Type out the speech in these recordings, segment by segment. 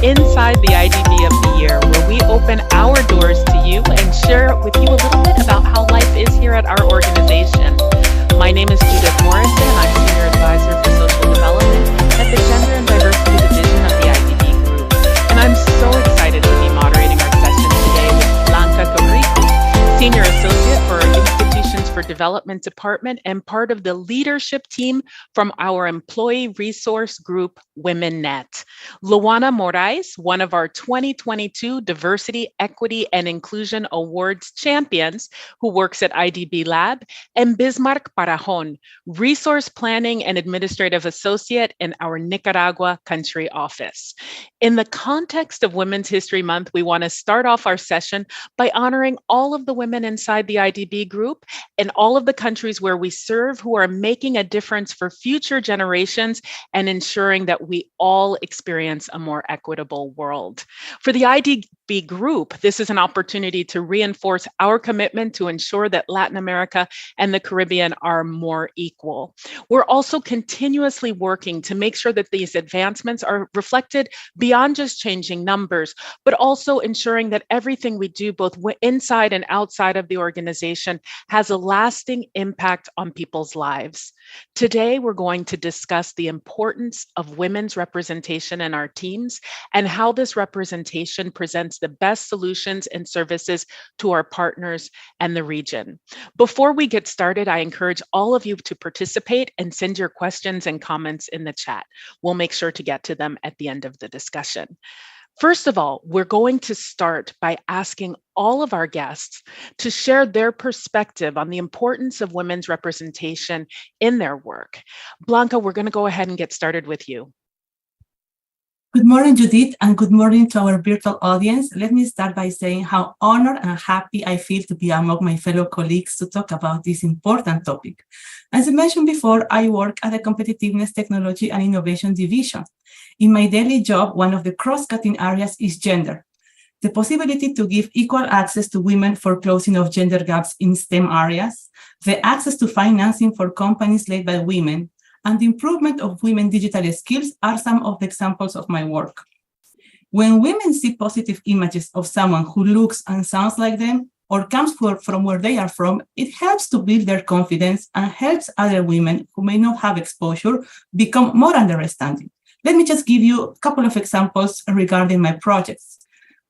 inside the IDB of the Year, where we open our doors to you and share with you a little bit about how life is here at our organization. My name is Judith Morrison. I'm Senior Advisor for Social Development at the Gender and Diversity Division of the IDB Group. And I'm so excited to be moderating our session today with Blanca Corrique, Senior Associate for Institutions for Development Department and part of the leadership team from our employee resource group, WomenNet. Luana Moraes, one of our 2022 Diversity, Equity, and Inclusion Awards champions who works at IDB Lab, and Bismarck Parajon, Resource Planning and Administrative Associate in our Nicaragua country office. In the context of Women's History Month, we want to start off our session by honoring all of the women inside the IDB group and all of the countries where we serve who are making a difference for future generations and ensuring that we all experience a more equitable world. For the IDB group, this is an opportunity to reinforce our commitment to ensure that Latin America and the Caribbean are more equal. We're also continuously working to make sure that these advancements are reflected beyond just changing numbers, but also ensuring that everything we do, both inside and outside of the organization, has a lasting impact on people's lives. Today, we're going to discuss the importance of women's representation in our teams and how this representation presents the best solutions and services to our partners and the region. Before we get started, I encourage all of you to participate and send your questions and comments in the chat. We'll make sure to get to them at the end of the discussion. First of all, we're going to start by asking all of our guests to share their perspective on the importance of women's representation in their work. Blanca, we're going to go ahead and get started with you. Good morning, Judith, and good morning to our virtual audience. Let me start by saying how honored and happy I feel to be among my fellow colleagues to talk about this important topic. As I mentioned before, I work at the Competitiveness, Technology, and Innovation Division. In my daily job, one of the cross-cutting areas is gender. The possibility to give equal access to women for closing of gender gaps in STEM areas, the access to financing for companies led by women, and the improvement of women's digital skills are some of the examples of my work. When women see positive images of someone who looks and sounds like them or comes from where they are from, it helps to build their confidence and helps other women who may not have exposure become more understanding. Let me just give you a couple of examples regarding my projects.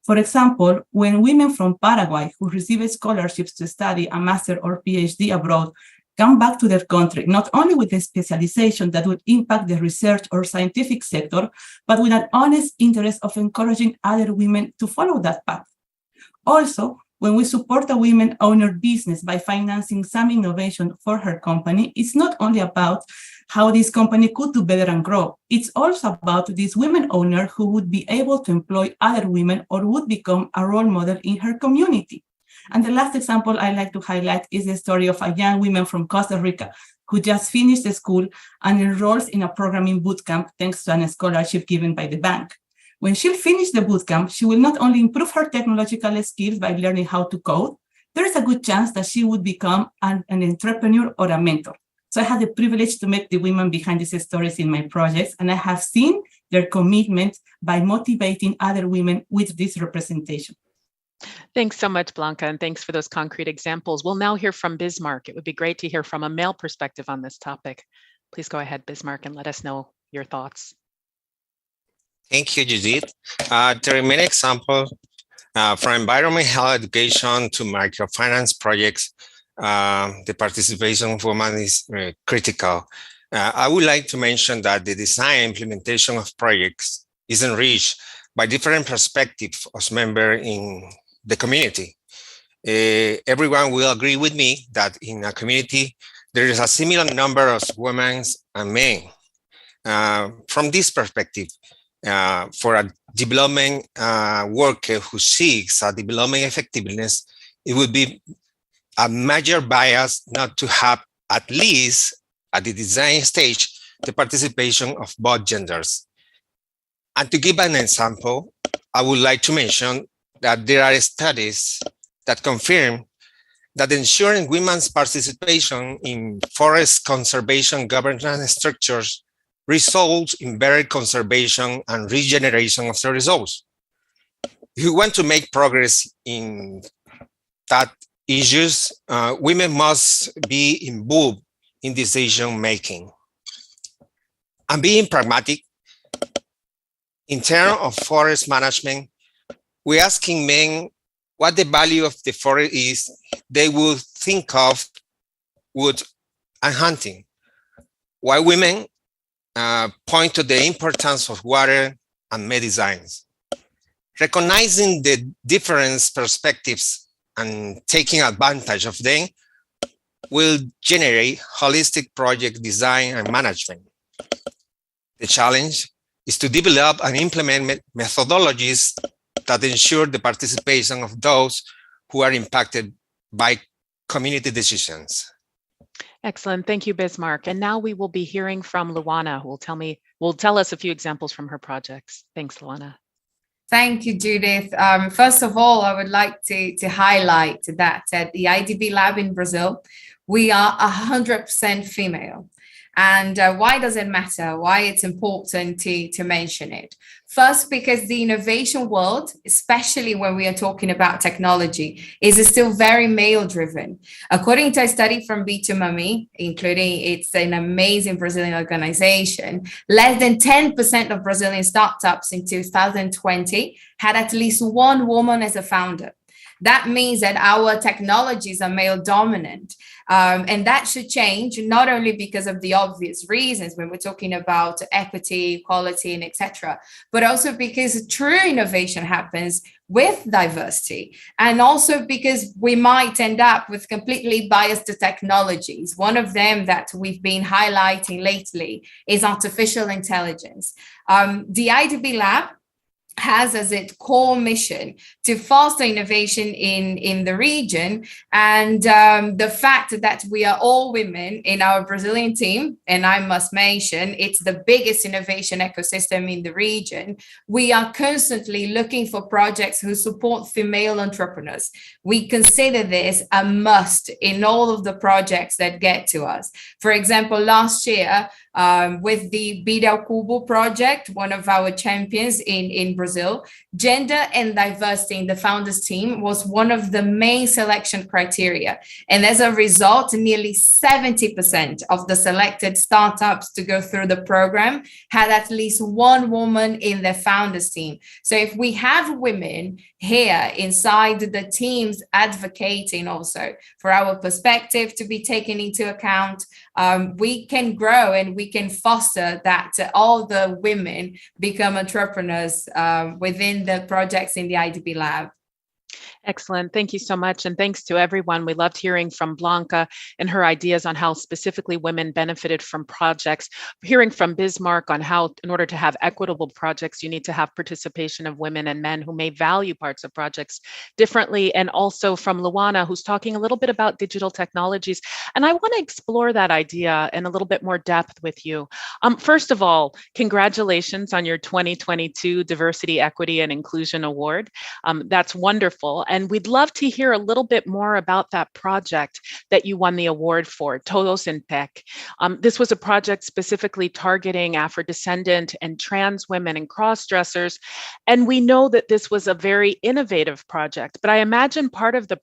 For example, when women from Paraguay who receive scholarships to study a master or PhD abroad come back to their country, not only with a specialization that would impact the research or scientific sector, but with an honest interest of encouraging other women to follow that path. Also, when we support a women-owned business by financing some innovation for her company, it's not only about how this company could do better and grow. It's also about this women owner who would be able to employ other women or would become a role model in her community. And the last example I like to highlight is the story of a young woman from Costa Rica who just finished the school and enrolls in a programming bootcamp thanks to a scholarship given by the bank. When she'll finish the bootcamp, she will not only improve her technological skills by learning how to code, there is a good chance that she would become an entrepreneur or a mentor. So I had the privilege to make the women behind these stories in my projects, and I have seen their commitment by motivating other women with this representation. Thanks so much, Blanca, and thanks for those concrete examples. We'll now hear from Bismarck. It would be great to hear from a male perspective on this topic. Please go ahead, Bismarck, and let us know your thoughts. Thank you, Judith. To remain example, from environment health education to microfinance projects, the participation of women is critical. I would like to mention that the design and implementation of projects is enriched by different perspectives of members in the community. Everyone will agree with me that in a community, there is a similar number of women and men. From this perspective, for a development worker who seeks a development effectiveness, it would be a major bias not to have, at least at the design stage, the participation of both genders. And to give an example, I would like to mention that there are studies that confirm that ensuring women's participation in forest conservation governance structures results in better conservation and regeneration of the resource. If we want to make progress in that issues, women must be involved in decision making. And being pragmatic, in terms of forest management, we're asking men what the value of the forest is they would think of wood and hunting, while women point to the importance of water and medicines. Recognizing the different perspectives and taking advantage of them will generate holistic project design and management. The challenge is to develop and implement methodologies that ensure the participation of those who are impacted by community decisions. Excellent. Thank you, Bismarck. And now we will be hearing from Luana, who will tell us a few examples from her projects. Thanks, Luana. Thank you, Judith. First of all, I would like to highlight that at the IDB Lab in Brazil, we are 100% female. And why does it matter? Why it's important to mention it? First, because the innovation world, especially when we are talking about technology, is still very male-driven. According to a study from B2Mami, including it's an amazing Brazilian organization, less than 10% of Brazilian startups in 2020 had at least one woman as a founder. That means that our technologies are male dominant. And that should change, not only because of the obvious reasons when we're talking about equity, equality, and etc., but also because true innovation happens with diversity, and also because we might end up with completely biased technologies. One of them that we've been highlighting lately is artificial intelligence. The IDB Lab has as its core mission to foster innovation in the region. And the fact that we are all women in our Brazilian team, and I must mention, it's the biggest innovation ecosystem in the region. We are constantly looking for projects who support female entrepreneurs. We consider this a must in all of the projects that get to us. For example, last year, with the Bida ao Cubo project, one of our champions in Brazil, gender and diversity in the founders team was one of the main selection criteria. And as a result, nearly 70% of the selected startups to go through the program had at least one woman in their founders team. So if we have women here inside the teams advocating also for our perspective to be taken into account, we can grow and we can foster that all the women become entrepreneurs within the projects in the IDB Lab. Excellent. Thank you so much. And thanks to everyone. We loved hearing from Blanca and her ideas on how specifically women benefited from projects, hearing from Bismarck on how, in order to have equitable projects, you need to have participation of women and men who may value parts of projects differently. And also from Luana, who's talking a little bit about digital technologies. And I want to explore that idea in a little bit more depth with you. First of all, congratulations on your 2022 Diversity, Equity, and Inclusion Award. That's wonderful. And we'd love to hear a little bit more about that project that you won the award for, Todos en Tech. This was a project specifically targeting Afro-descendant and trans women and cross-dressers. And we know that this was a very innovative project, but I imagine part of the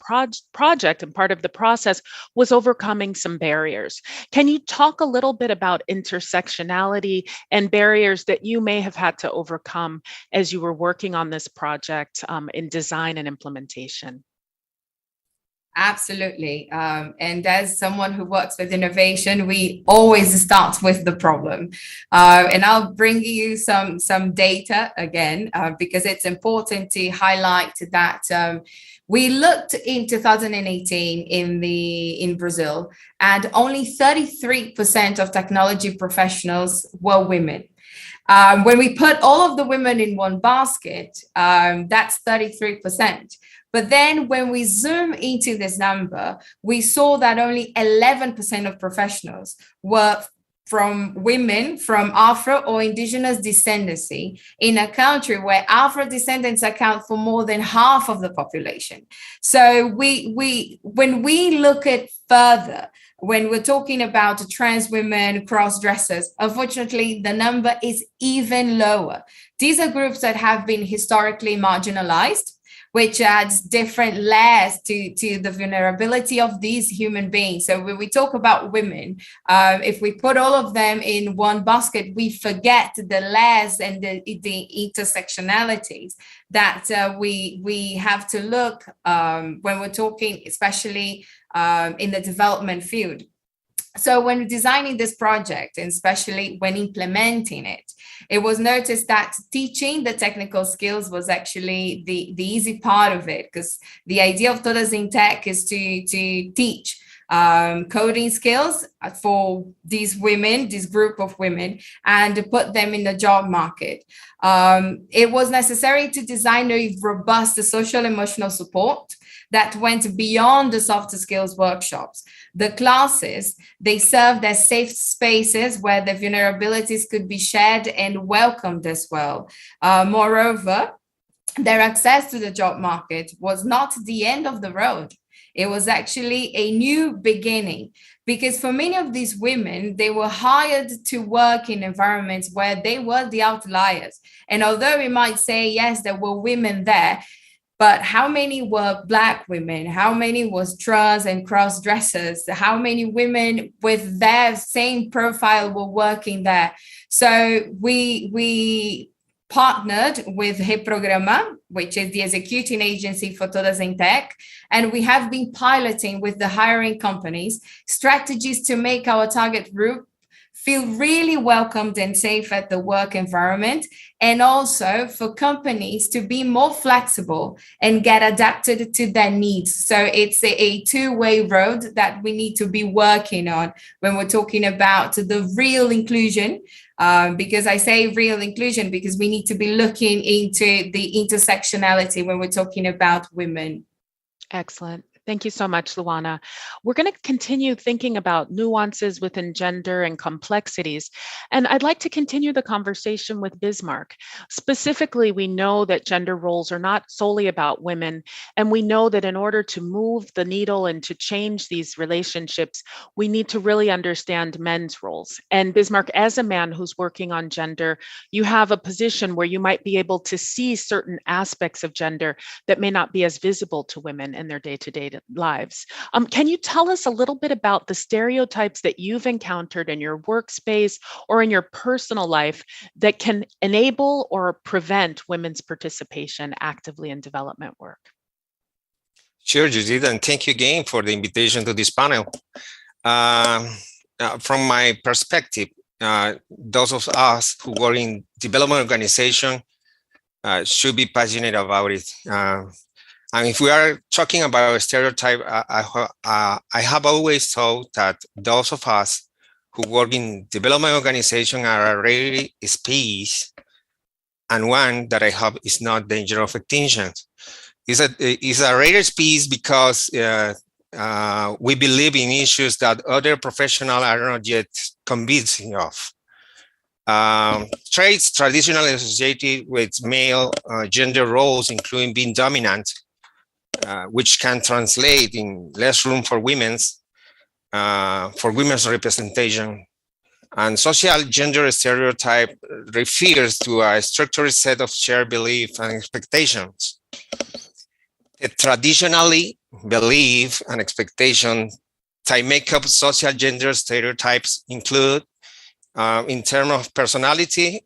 project and part of the process was overcoming some barriers. Can you talk a little bit about intersectionality and barriers that you may have had to overcome as you were working on this project in design and implementation? Absolutely. And as someone who works with innovation, we always start with the problem. And I'll bring you some data again, because it's important to highlight that we looked in 2018 in Brazil, and only 33% of technology professionals were women. When we put all of the women in one basket, that's 33%. But then when we zoom into this number, we saw that only 11% of professionals were from women from Afro or indigenous descendancy in a country where Afro descendants account for more than half of the population. So when we look at further, when we're talking about trans women, cross-dressers, unfortunately, the number is even lower. These are groups that have been historically marginalized, which adds different layers to the vulnerability of these human beings. So when we talk about women, if we put all of them in one basket, we forget the layers and the intersectionalities that we have to look when we're talking, especially in the development field. So when designing this project, and especially when implementing it, it was noticed that teaching the technical skills was actually the easy part of it, because the idea of Todas em Tech is to teach coding skills for these women, this group of women, and to put them in the job market. It was necessary to design a robust social emotional support that went beyond the softer skills workshops. The classes, they served as safe spaces where the vulnerabilities could be shared and welcomed as well. Moreover, their access to the job market was not the end of the road. It was actually a new beginning, because for many of these women, they were hired to work in environments where they were the outliers. And although we might say, yes, there were women there, but how many were Black women? How many was trans and cross-dressers? How many women with their same profile were working there? So we partnered with Reprograma, which is the executing agency for Todas em Tech, and we have been piloting with the hiring companies strategies to make our target group feel really welcomed and safe at the work environment, and also for companies to be more flexible and get adapted to their needs. So it's a two-way road that we need to be working on when we're talking about the real inclusion. Because I say real inclusion because we need to be looking into the intersectionality when we're talking about women. Excellent. Thank you so much, Luana. We're going to continue thinking about nuances within gender and complexities. And I'd like to continue the conversation with Bismarck. Specifically, we know that gender roles are not solely about women. And we know that in order to move the needle and to change these relationships, we need to really understand men's roles. And Bismarck, as a man who's working on gender, you have a position where you might be able to see certain aspects of gender that may not be as visible to women in their day-to-day lives. Can you tell us a little bit about the stereotypes that you've encountered in your workspace or in your personal life that can enable or prevent women's participation actively in development work? Sure, Judith, and thank you again for the invitation to this panel. From my perspective, those of us who work in development organization should be passionate about it. And if we are talking about a stereotype, I have always thought that those of us who work in development organization are a rare species, and one that I hope is not danger of extinction. It's a rare species because we believe in issues that other professionals are not yet convincing of. Traits traditionally associated with male gender roles, including being dominant, which can translate in less room for women's representation. And social gender stereotype refers to a structured set of shared beliefs and expectations. Traditionally, belief and expectation that make up social gender stereotypes include, in terms of personality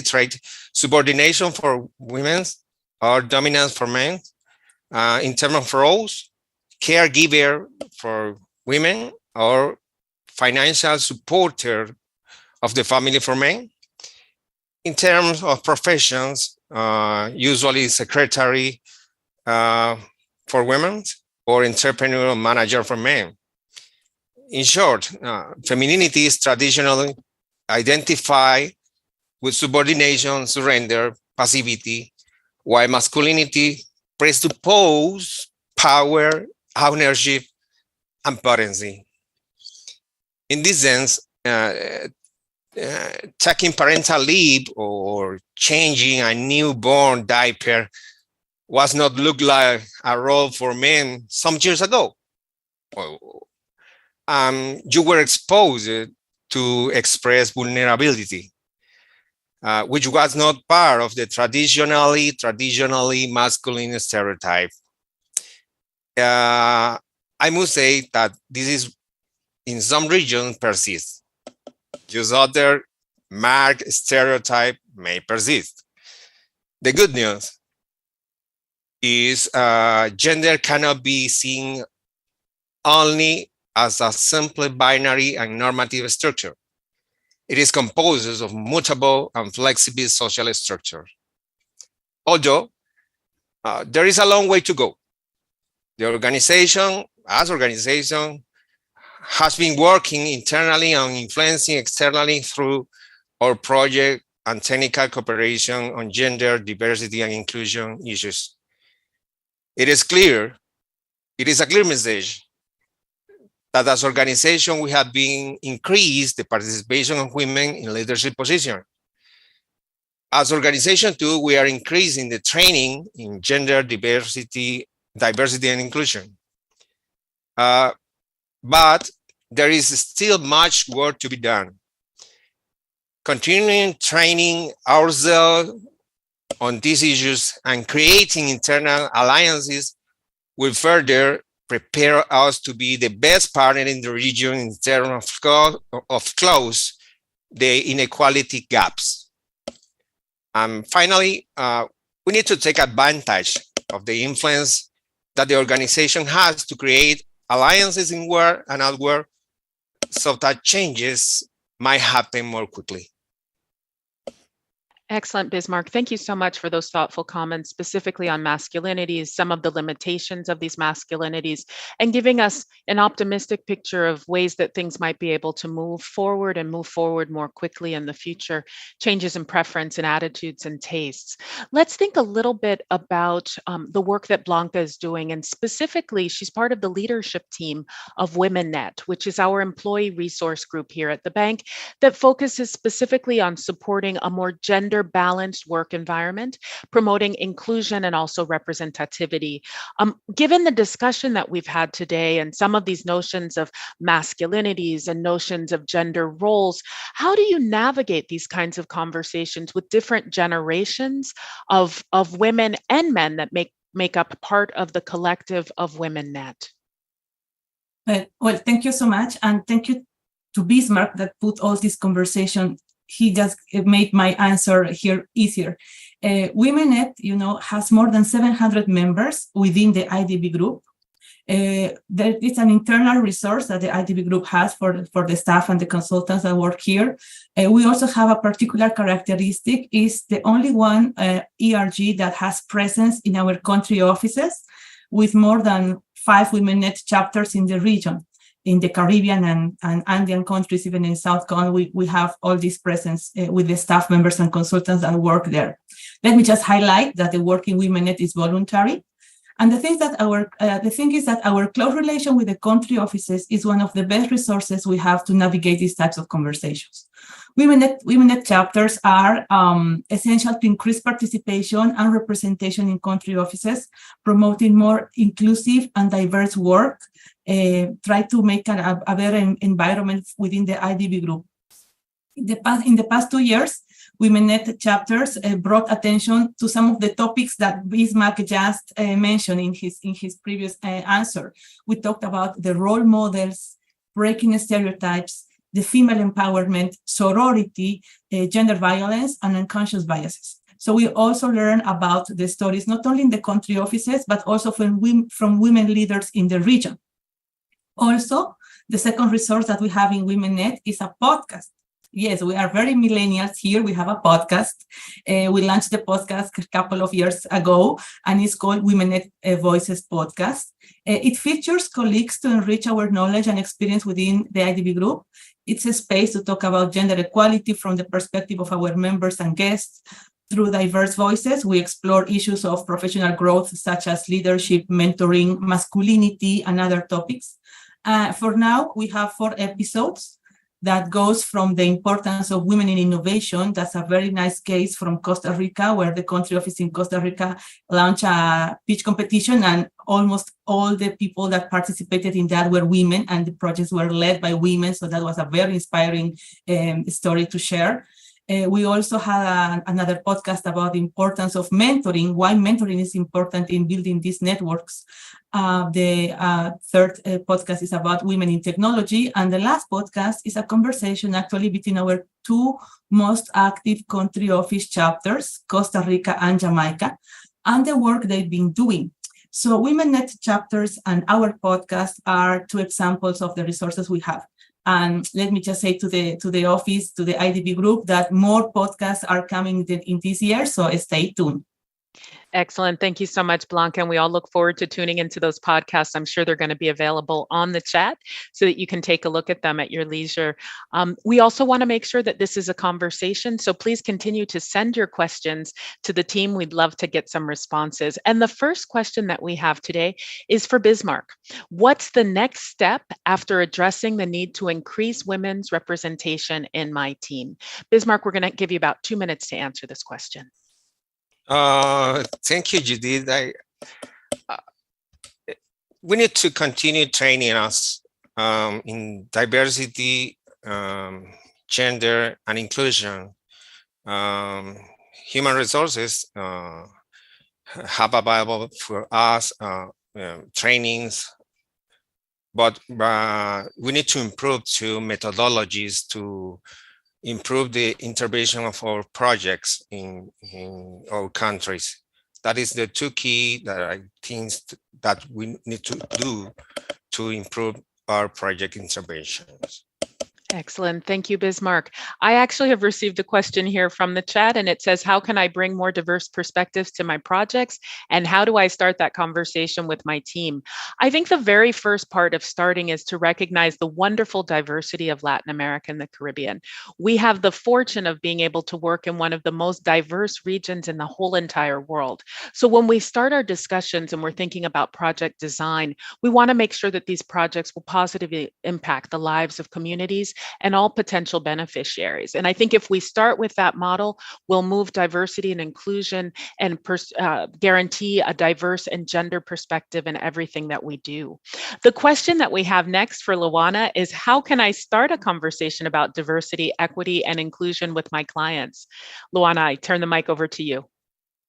trait, subordination for women or dominance for men. In terms of roles, caregiver for women or financial supporter of the family for men. In terms of professions, usually secretary for women or entrepreneur manager for men. In short, femininity is traditionally identified with subordination, surrender, passivity, while masculinity presupposes power, ownership, and potency. In this sense, taking parental leave or changing a newborn diaper was not look like a role for men some years ago. You were exposed to express vulnerability, which was not part of the traditionally masculine stereotype. I must say that this is in some regions persists. Just other marked stereotype may persist. The good news is gender cannot be seen only as a simple binary and normative structure. It is composed of mutable and flexible social structures. Although there is a long way to go. The organization, as organization, has been working internally and influencing externally through our project and technical cooperation on gender, diversity, and inclusion issues. It is a clear message that as organization, we have been increased the participation of women in leadership positions. As organization too, we are increasing the training in gender, diversity and inclusion. But there is still much work to be done. Continuing training ourselves on these issues and creating internal alliances will further prepare us to be the best partner in the region in terms of close the inequality gaps. And finally, we need to take advantage of the influence that the organization has to create alliances inward and outward so that changes might happen more quickly. Excellent, Bismarck. Thank you so much for those thoughtful comments, specifically on masculinities, some of the limitations of these masculinities, and giving us an optimistic picture of ways that things might be able to move forward more quickly in the future, changes in preference and attitudes and tastes. Let's think a little bit about the work that Blanca is doing, and specifically, she's part of the leadership team of WomenNet, which is our employee resource group here at the bank that focuses specifically on supporting a more gender-balanced work environment, promoting inclusion and also representativity. Given the discussion that we've had today and some of these notions of masculinities and notions of gender roles, how do you navigate these kinds of conversations with different generations of women and men that make up part of the collective of WomenNet? Well, thank you so much. And thank you to Bismarck that put all this conversation. He just made my answer here easier. WomenNet, has more than 700 members within the IDB group. There is an internal resource that the IDB group has for the staff and the consultants that work here. We also have a particular characteristic, is the only one ERG that has presence in our country offices, with more than 5 WomenNet chapters in the region. In the Caribbean and Andean countries, even in South Con, we have all this presence with the staff members and consultants that work there. Let me just highlight that the work in WomenNet is voluntary. And the thing is that our close relation with the country offices is one of the best resources we have to navigate these types of conversations. WomenNet chapters are essential to increase participation and representation in country offices, promoting more inclusive and diverse work, try to make a better environment within the IDB group. In the past 2 years, WomenNet chapters brought attention to some of the topics that Bismarck just mentioned in his previous answer. We talked about the role models, breaking stereotypes, the female empowerment, sorority, gender violence, and unconscious biases. So we also learn about the stories, not only in the country offices, but also from women leaders in the region. Also, the second resource that we have in WomenNet is a podcast. Yes, we are very millennials here. We have a podcast. We launched the podcast a couple of years ago, and it's called WomenNet Voices Podcast. It features colleagues to enrich our knowledge and experience within the IDB group. It's a space to talk about gender equality from the perspective of our members and guests. Through diverse voices, we explore issues of professional growth, such as leadership, mentoring, masculinity, and other topics. For now, we have 4 episodes. that goes from the importance of women in innovation. That's a very nice case from Costa Rica, where the country office in Costa Rica launched a pitch competition, and almost all the people that participated in that were women, and the projects were led by women. So that was a very inspiring story to share. We also had another podcast about the importance of mentoring, why mentoring is important in building these networks. The third podcast is about women in technology. And the last podcast is a conversation actually between our two most active country office chapters, Costa Rica and Jamaica, and the work they've been doing. So WomenNet chapters and our podcast are two examples of the resources we have. And let me just say to the office, to the IDB group, that more podcasts are coming in this year, so stay tuned. Excellent. Thank you so much, Blanca. And we all look forward to tuning into those podcasts. I'm sure they're going to be available on the chat so that you can take a look at them at your leisure. We also want to make sure that this is a conversation. So please continue to send your questions to the team. We'd love to get some responses. And the first question that we have today is for Bismarck. What's the next step after addressing the need to increase women's representation in my team? Bismarck, we're going to give you about 2 minutes to answer this question. Thank you, Judith. We need to continue training us in diversity, gender, and inclusion. Human resources have available for us trainings, but we need to improve to methodologies to improve the intervention of our projects in our countries. That is the two key that I think that we need to do to improve our project interventions. Excellent. Thank you, Bismarck. I actually have received a question here from the chat, and it says, how can I bring more diverse perspectives to my projects? And how do I start that conversation with my team? I think the very first part of starting is to recognize the wonderful diversity of Latin America and the Caribbean. We have the fortune of being able to work in one of the most diverse regions in the whole entire world. So when we start our discussions and we're thinking about project design, we want to make sure that these projects will positively impact the lives of communities and all potential beneficiaries. And I think if we start with that model, we'll move diversity and inclusion and guarantee a diverse and gender perspective in everything that we do. The question that we have next for Luana is, how can I start a conversation about diversity, equity, and inclusion with my clients? Luana, I turn the mic over to you.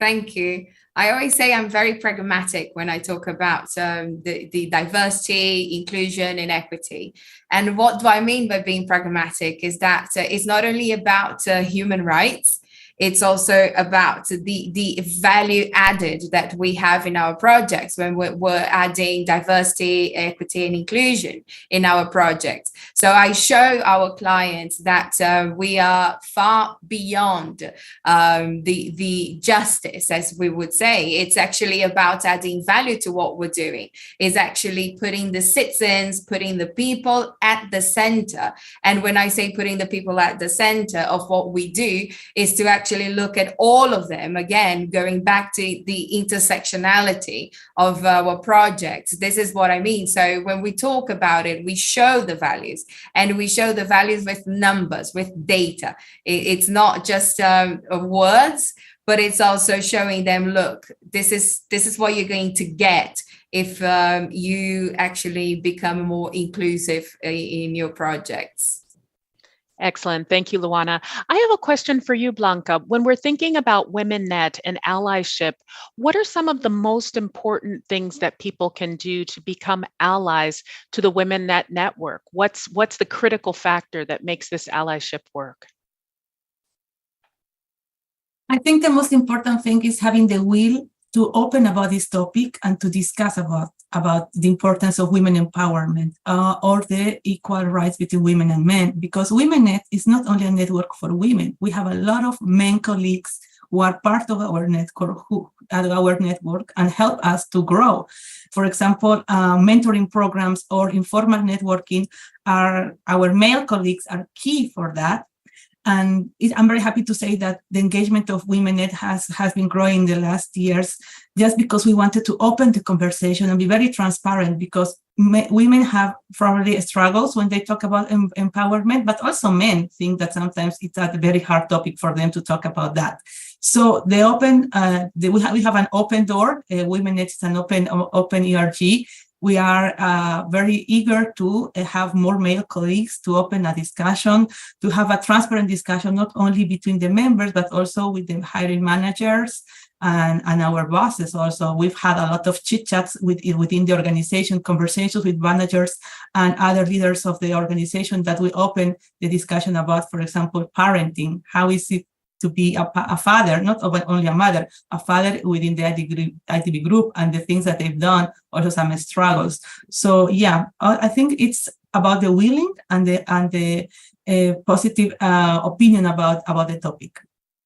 Thank you. I always say I'm very pragmatic when I talk about the diversity, inclusion, and equity. And what do I mean by being pragmatic is that it's not only about human rights, it's also about the value added that we have in our projects when we're adding diversity, equity, and inclusion in our projects. So I show our clients that we are far beyond the justice, as we would say. It's actually about adding value to what we're doing. It's actually putting the citizens, putting the people at the center. And when I say putting the people at the center of what we do, is to actually look at all of them, again, going back to the intersectionality of our projects. This is what I mean. So when we talk about it, we show the values, and we show the values with numbers, with data. It's not just words, but it's also showing them, look, this is what you're going to get if you actually become more inclusive in your projects. Excellent. Thank you, Luana. I have a question for you, Blanca. When we're thinking about WomenNet and allyship, what are some of the most important things that people can do to become allies to the WomenNet network? What's the critical factor that makes this allyship work? I think the most important thing is having the will to open about this topic and to discuss about the importance of women empowerment or the equal rights between women and men, because WomenNet is not only a network for women. We have a lot of men colleagues who are part of our network and help us to grow. For example, mentoring programs or informal networking, our male colleagues are key for that. And I'm very happy to say that the engagement of WomenNet has been growing in the last years, just because we wanted to open the conversation and be very transparent, because women have probably struggles when they talk about empowerment, but also men think that sometimes it's a very hard topic for them to talk about that. So we have an open door. WomenNet is an open ERG. We are very eager to have more male colleagues, to open a discussion, to have a transparent discussion, not only between the members, but also with the hiring managers and our bosses also. We've had a lot of chit-chats within the organization, conversations with managers and other leaders of the organization, that we open the discussion about, for example, parenting. How is it to be a father, not only a mother, a father within the IDB group, and the things that they've done, also some struggles. So yeah, I think it's about the willing and the positive opinion about the topic.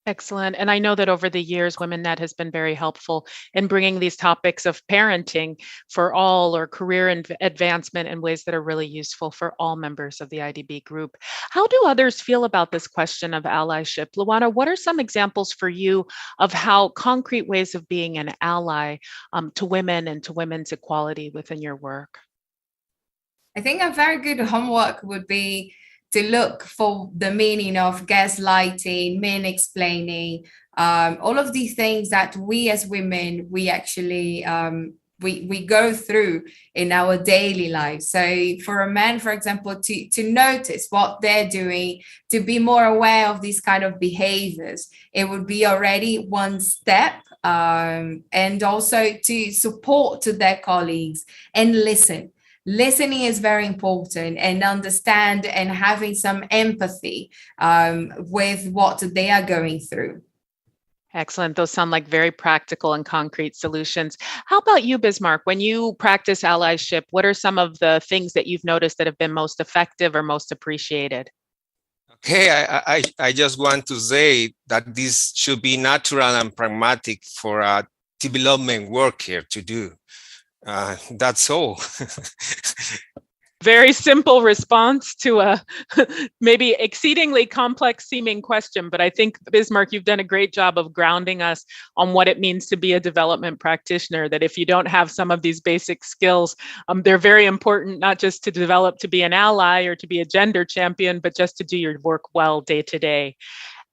Excellent. And I know that over the years, WomenNet has been very helpful in bringing these topics of parenting for all, or career advancement, in ways that are really useful for all members of the IDB group. How do others feel about this question of allyship? Luana, what are some examples for you of how concrete ways of being an ally to women and to women's equality within your work? I think a very good homework would be to look for the meaning of gaslighting, men explaining, all of these things that we as women, we actually, we go through in our daily lives. So for a man, for example, to notice what they're doing, to be more aware of these kind of behaviors, it would be already one step. And also to support to their colleagues and listen. Listening is very important, and understand and having some empathy with what they are going through. Excellent. Those sound like very practical and concrete solutions. How about you, Bismarck? When you practice allyship, what are some of the things that you've noticed that have been most effective or most appreciated? Okay, I just want to say that this should be natural and pragmatic for a development work here to do. That's all. Very simple response to a maybe exceedingly complex seeming question, but I think, Bismarck, you've done a great job of grounding us on what it means to be a development practitioner, that if you don't have some of these basic skills, they're very important, not just to develop to be an ally or to be a gender champion, but just to do your work well day to day.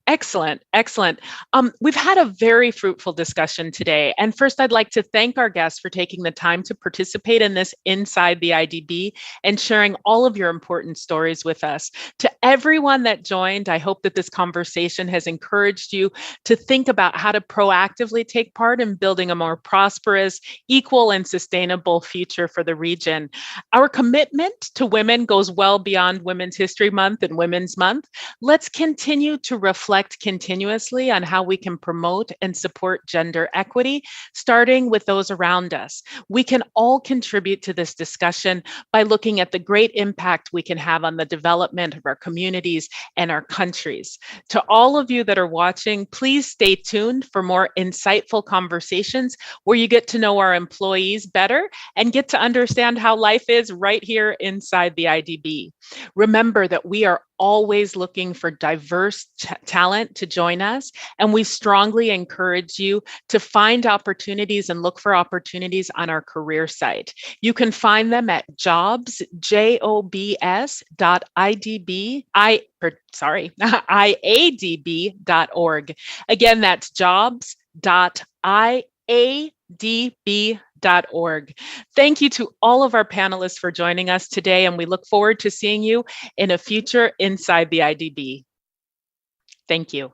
Excellent, excellent. We've had a very fruitful discussion today. And first, I'd like to thank our guests for taking the time to participate in this Inside the IDB and sharing all of your important stories with us. To everyone that joined, I hope that this conversation has encouraged you to think about how to proactively take part in building a more prosperous, equal, and sustainable future for the region. Our commitment to women goes well beyond Women's History Month and Women's Month. Let's continue to reflect continuously on how we can promote and support gender equity, starting with those around us. We can all contribute to this discussion by looking at the great impact we can have on the development of our communities and our countries. To all of you that are watching, please stay tuned for more insightful conversations where you get to know our employees better and get to understand how life is right here inside the IDB. Remember that we are always looking for diverse talent to join us, and we strongly encourage you to find opportunities and look for opportunities on our career site. You can find them at iadb.org. Again, that's jobs.iadb.org. Thank you to all of our panelists for joining us today, and we look forward to seeing you in a future Inside the IDB. Thank you.